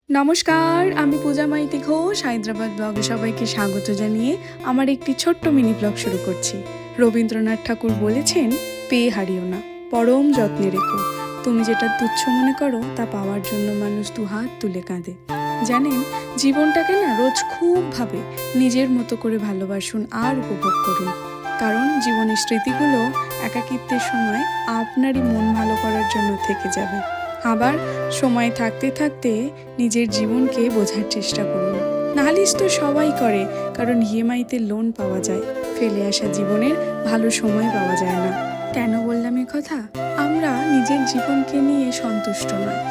নমস্কার, আমি পূজা মাইতি ঘোষ হায়দ্রাবাদ ব্লগে সবাইকে স্বাগত জানিয়ে আমার একটি ছোট্ট মিনি ব্লগ শুরু করছি। রবীন্দ্রনাথ ঠাকুর বলেছেন, পেয়ে হারিও না, পরম যত্নে রেখো। তুমি যেটা তুচ্ছ মনে করো তা পাওয়ার জন্য মানুষ দুহাত তুলে কাঁদে। জানেন, জীবনটাকে না রোজ খুব ভাবে নিজের মতো করে ভালোবাসুন আর উপভোগ করুন। কারণ জীবনের স্মৃতিগুলো একাকিত্বের সময় আপনারই মন ভালো করার জন্য থেকে যাবে। আবার সময় থাকতে থাকতে নিজের জীবনকে বোঝার চেষ্টা করুন। নালিশ তো সবাই করে, কারণ ইএমআইতে লোন পাওয়া যায়, ফেলে আসা জীবনের ভালো সময় পাওয়া যায় না। কেন বললাম এ কথা? আমরা নিজের জীবনকে নিয়ে সন্তুষ্ট নয়।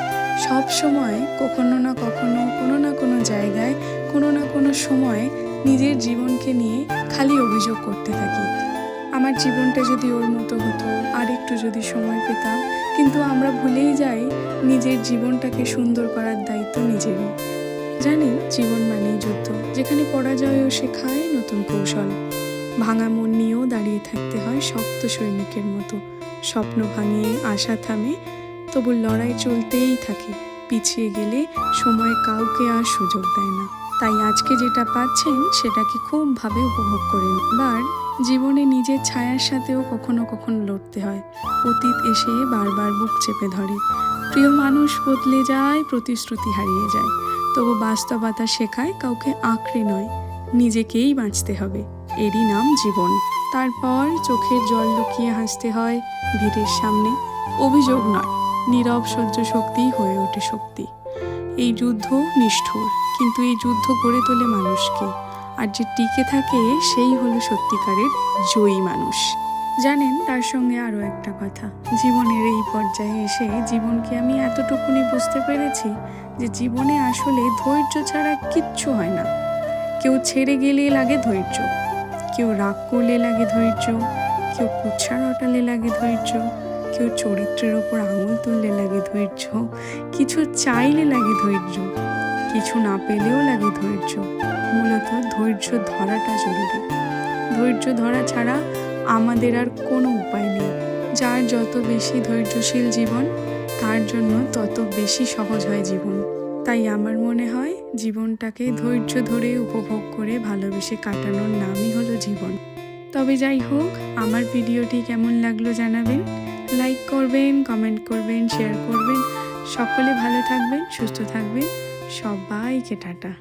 সব সময় কখনো না কখনো কোনো না কোনো জায়গায় কোনো না কোনো সময় নিজের জীবনকে নিয়ে খালি অভিযোগ করতে থাকি। আমার জীবনটা যদি ওর মতো হতো, আর একটু যদি সময় পেতাম। কিন্তু আমরা ভুলেই যাই নিজের জীবনটাকে সুন্দর করার দায়িত্ব নিজেরই। জানি, জীবন মানেই যুদ্ধ, যেখানে পরাজয়ও শেখায় নতুন কৌশল। ভাঙা মন নিয়েও দাঁড়িয়ে থাকতে হয় শক্ত সৈনিকের মতো। স্বপ্ন ভাঙিয়ে আশা থামে, তবু লড়াই চলতেই থাকে। পিছিয়ে গেলে সময় কাউকে আর সুযোগ দেয় না। তাই আজকে যেটা পাচ্ছেন সেটাকে খুবভাবে উপভোগ করে নিন। জীবনে নিজের ছায়ার সাথেও কখনো কখনো লড়তে হয়। অতীত এসে বারবার বুক চেপে ধরে। প্রিয় মানুষ বদলে যায়, প্রতিশ্রুতি হারিয়ে যায়, তবু বাস্তবতা শেখায় কাউকে আঁকড়ে নয়, নিজেকেই বাঁচতে হবে। এরই নাম জীবন। তারপর চোখের জল লুকিয়ে হাসতে হয় ভিড়ের সামনে। অভিযোগ নয়, নীরব সহ্য শক্তিই হয়ে ওঠে শক্তি। এই যুদ্ধ নিষ্ঠুর, কিন্তু এই যুদ্ধ গড়ে তোলে মানুষকে। আর যে টিকে থাকে সেই হলো সত্যিকারের জয়ী মানুষ। জানেন, তার সঙ্গে আরও একটা কথা, জীবনের এই পর্যায়ে এসে জীবনকে আমি এতটুকুনি বুঝতে পেরেছি যে জীবনে আসলে ধৈর্য ছাড়া কিচ্ছু হয় না। কেউ ছেড়ে গেলে লাগে ধৈর্য, কেউ রাগ করলে লাগে ধৈর্য, কেউ কুৎসা রটালে লাগে ধৈর্য, কেউ চরিত্রের ওপর আঙুল তুললে লাগে ধৈর্য, কিছু চাইলে লাগে ধৈর্য, কিছু না পেলেও লাগে ধৈর্য। মূলত ধৈর্য ধরাটা জরুরি। ধৈর্য ধরা ছাড়া আমাদের আর কোনো উপায় নেই। যার যত বেশি ধৈর্যশীল জীবন, তার জন্য তত বেশি সহজ হয় জীবন। তাই আমার মনে হয় জীবনটাকে ধৈর্য ধরে উপভোগ করে ভালোবেসে কাটানোর নামই হলো জীবন। তবে যাই হোক, আমার ভিডিওটি কেমন লাগলো জানাবেন। লাইক করবেন, কমেন্ট করবেন, শেয়ার করবেন। সকলে ভালো থাকবেন, সুস্থ থাকবেন। সবাইকে টাটা।